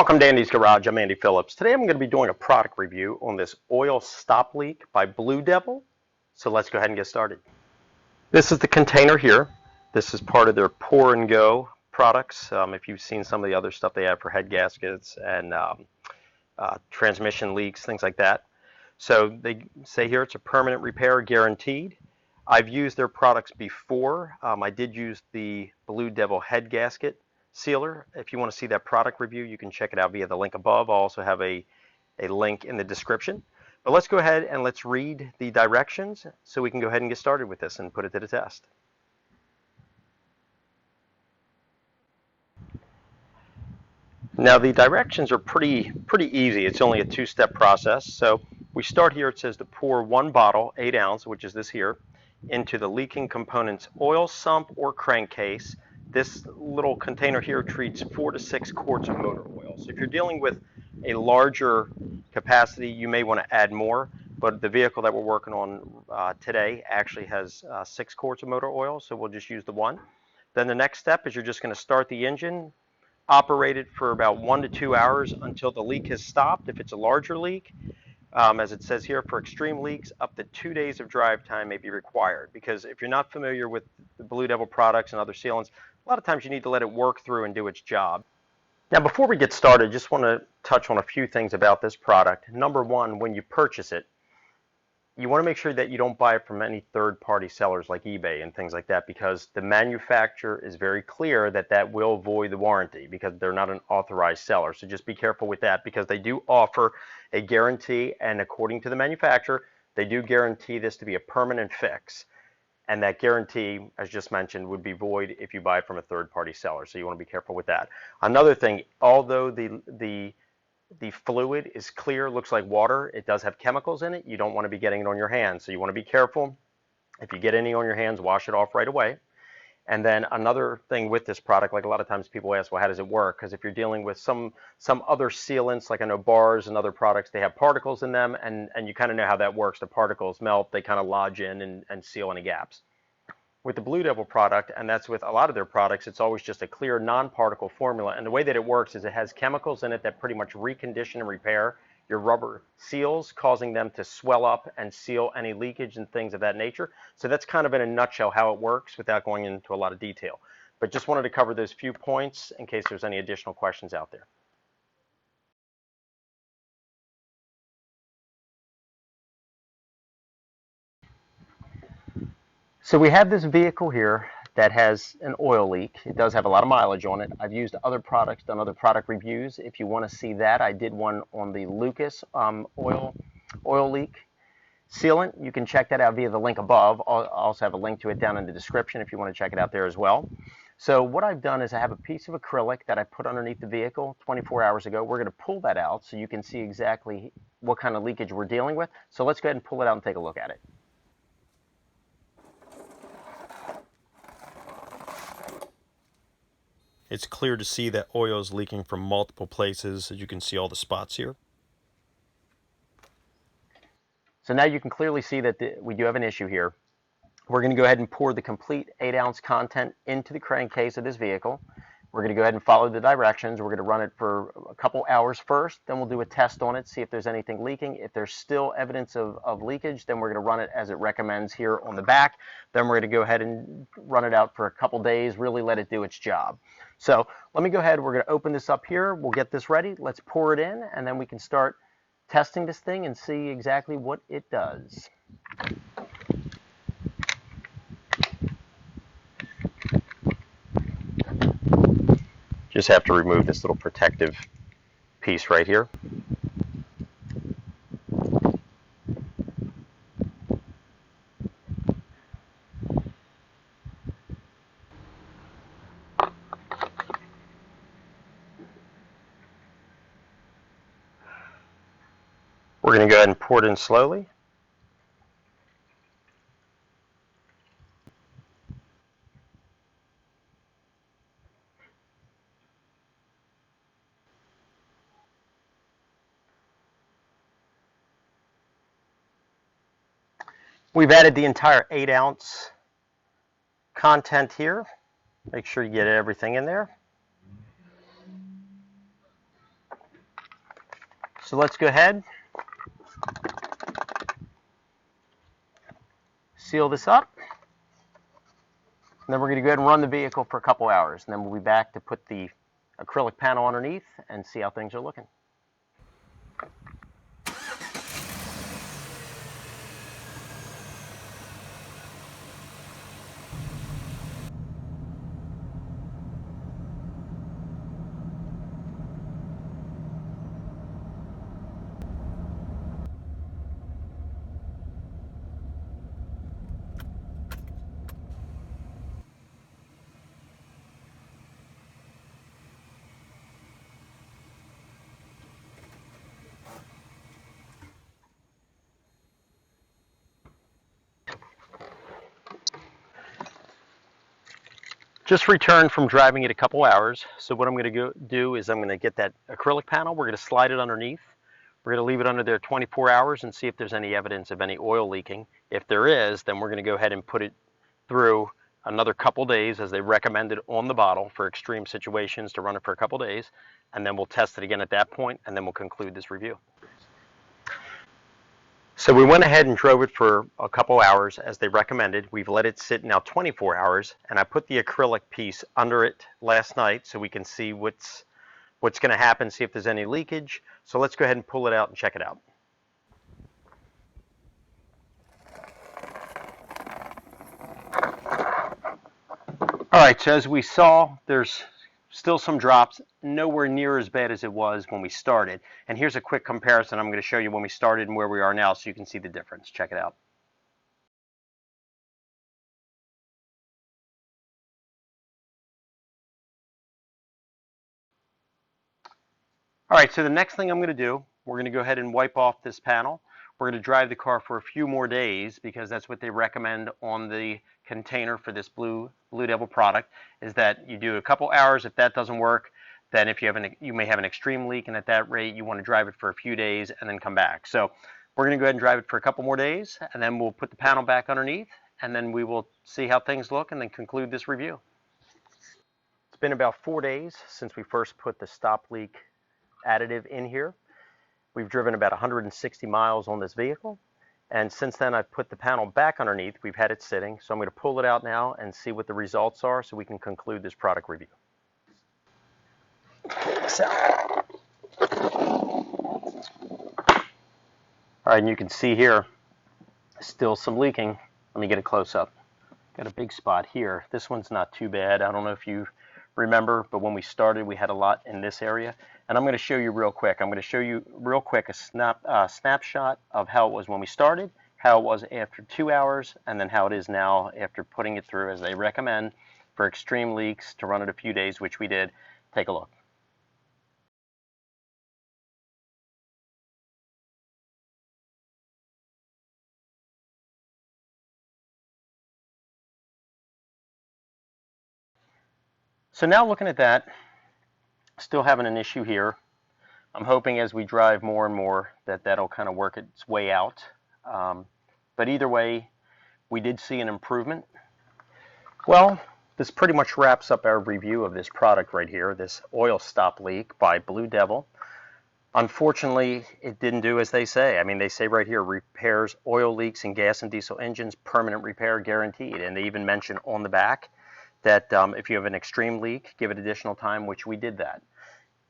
Welcome to Andy's Garage. I'm Andy Phillips. Today I'm going to be doing a product review on this oil stop leak by Blue Devil. So let's go ahead and get started. This is the container here. This is part of their pour and go products. If you've seen some of the other stuff they have for head gaskets and transmission leaks, things like that. So they say here it's a permanent repair guaranteed. I've used their products before. I did use the Blue Devil head gasket sealer. If you want to see that product review, you can check it out via the link above. I'll also have a link in the description. But let's go ahead and let's read the directions so we can go ahead and get started with this and put it to the test. Now the directions are pretty easy. It's only a two-step process. So we start here. It says to pour 1 bottle, 8 ounce, which is this here, into the leaking component's oil sump or crankcase. This little container here treats 4 to 6 quarts of motor oil. So if you're dealing with a larger capacity, you may want to add more, but the vehicle that we're working on today actually has 6 quarts of motor oil, so we'll just use the 1. Then the next step is you're just going to start the engine, operate it for about 1 to 2 hours until the leak has stopped. If it's a larger leak, as it says here, for extreme leaks, up to 2 days of drive time may be required, because if you're not familiar with the Blue Devil products and other sealants, a lot of times you need to let it work through and do its job. Now before we get started, just want to touch on a few things about this product. Number one, when you purchase it, you want to make sure that you don't buy it from any third-party sellers like eBay and things like that, because the manufacturer is very clear that that will void the warranty because they're not an authorized seller. So just be careful with that, because they do offer a guarantee, and according to the manufacturer, they do guarantee this to be a permanent fix. And that guarantee, as just mentioned, would be void if you buy it from a third-party seller. So you want to be careful with that. Another thing, although the fluid is clear, looks like water, it does have chemicals in it. You don't want to be getting it on your hands. So you want to be careful. If you get any on your hands, wash it off right away. And then another thing with this product, like a lot of times people ask, well, how does it work? Because if you're dealing with some other sealants, like I know bars and other products, they have particles in them, and you kind of know how that works. The particles melt, they kind of lodge in and seal any gaps. With the Blue Devil product, and that's with a lot of their products, it's always just a clear non-particle formula. And the way that it works is it has chemicals in it that pretty much recondition and repair your rubber seals, causing them to swell up and seal any leakage and things of that nature. So that's kind of in a nutshell how it works without going into a lot of detail. But just wanted to cover those few points in case there's any additional questions out there. So we have this vehicle here that has an oil leak. It does have a lot of mileage on it. I've used other products, done other product reviews. If you want to see that, I did one on the Lucas oil leak sealant. You can check that out via the link above. I'll also have a link to it down in the description if you want to check it out there as well. So what I've done is I have a piece of acrylic that I put underneath the vehicle 24 hours ago. We're going to pull that out so you can see exactly what kind of leakage we're dealing with. So let's go ahead and pull it out and take a look at it. It's clear to see that oil is leaking from multiple places, as you can see all the spots here. So now you can clearly see that we do have an issue here. We're going to go ahead and pour the complete 8 ounce content into the crankcase of this vehicle. We're going to go ahead and follow the directions. We're going to run it for a couple hours first, then we'll do a test on it, see if there's anything leaking. If there's still evidence of leakage, then we're going to run it as it recommends here on the back. Then we're going to go ahead and run it out for a couple days, really let it do its job. So let me go ahead, we're going to open this up here, we'll get this ready, let's pour it in, and then we can start testing this thing and see exactly what it does. Just have to remove this little protective piece right here. We're going to go ahead and pour it in slowly. We've added the entire 8 ounce content here. Make sure you get everything in there. So let's go ahead, seal this up, and then we're going to go ahead and run the vehicle for a couple hours, and then we'll be back to put the acrylic panel underneath and see how things are looking. Just returned from driving it a couple hours, so what I'm going to do is I'm going to get that acrylic panel. We're going to slide it underneath. We're going to leave it under there 24 hours and see if there's any evidence of any oil leaking. If there is, then we're going to go ahead and put it through another couple days as they recommended on the bottle for extreme situations, to run it for a couple days, and then we'll test it again at that point, and then we'll conclude this review. So we went ahead and drove it for a couple hours as they recommended. We've let it sit now 24 hours, and I put the acrylic piece under it last night so we can see what's going to happen, see if there's any leakage. So let's go ahead and pull it out and check it out. All right, so as we saw, there's still some drops, nowhere near as bad as it was when we started. And here's a quick comparison. I'm going to show you when we started and where we are now so you can see the difference. Check it out. All right, so the next thing I'm going to do, we're going to go ahead and wipe off this panel. We're going to drive the car for a few more days because that's what they recommend on the container for this Blue Devil product, is that you do a couple hours. If that doesn't work, then if you may have an extreme leak, and at that rate you want to drive it for a few days and then come back. So we're going to go ahead and drive it for a couple more days, and then we'll put the panel back underneath, and then we will see how things look and then conclude this review. It's been about 4 days since we first put the stop leak additive in here. We've driven about 160 miles on this vehicle, and since then I've put the panel back underneath. We've had it sitting, so I'm going to pull it out now and see what the results are so we can conclude this product review. All right, and you can see here still some leaking. Let me get a close up. Got a big spot here. This one's not too bad. I don't know if you remember, but when we started we had a lot in this area, and I'm going to show you real quick. I'm going to show you real quick a snapshot of how it was when we started, how it was after 2 hours, and then how it is now after putting it through as they recommend for extreme leaks to run it a few days, which we did. Take a look. So now looking at that, still having an issue here. I'm hoping as we drive more and more that that'll kind of work its way out. But either way, we did see an improvement. Well, this pretty much wraps up our review of this product right here, this oil stop leak by Blue Devil. Unfortunately, it didn't do as they say. I mean, they say right here, repairs oil leaks in gas and diesel engines, permanent repair guaranteed. And they even mention on the back that if you have an extreme leak, give it additional time, which we did that.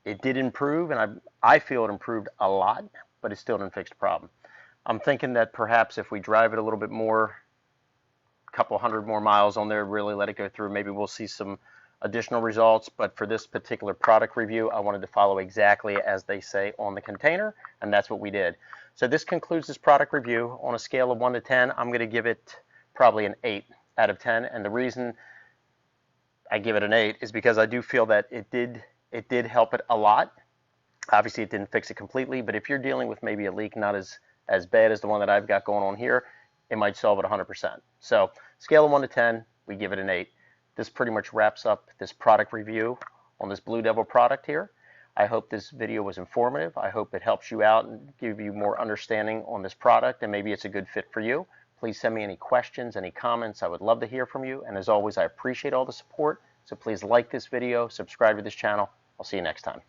It did improve, and I feel it improved a lot, but it still didn't fix the problem. I'm thinking that perhaps if we drive it a little bit more, a couple hundred more miles on there, really let it go through, maybe we'll see some additional results. But for this particular product review, I wanted to follow exactly as they say on the container, and that's what we did. So this concludes this product review. On a scale of 1 to 10, I'm going to give it probably an 8 out of 10, and the reason I give it an 8 is because I do feel that it did help it a lot. Obviously it didn't fix it completely, but if you're dealing with maybe a leak not as bad as the one that I've got going on here, it might solve it 100%. So scale of 1 to 10, we give it an 8. This pretty much wraps up this product review on this Blue Devil product here. I hope this video was informative. I hope it helps you out and give you more understanding on this product, and maybe it's a good fit for you. Please send me any questions, any comments. I would love to hear from you. And as always, I appreciate all the support. So please like this video, subscribe to this channel. I'll see you next time.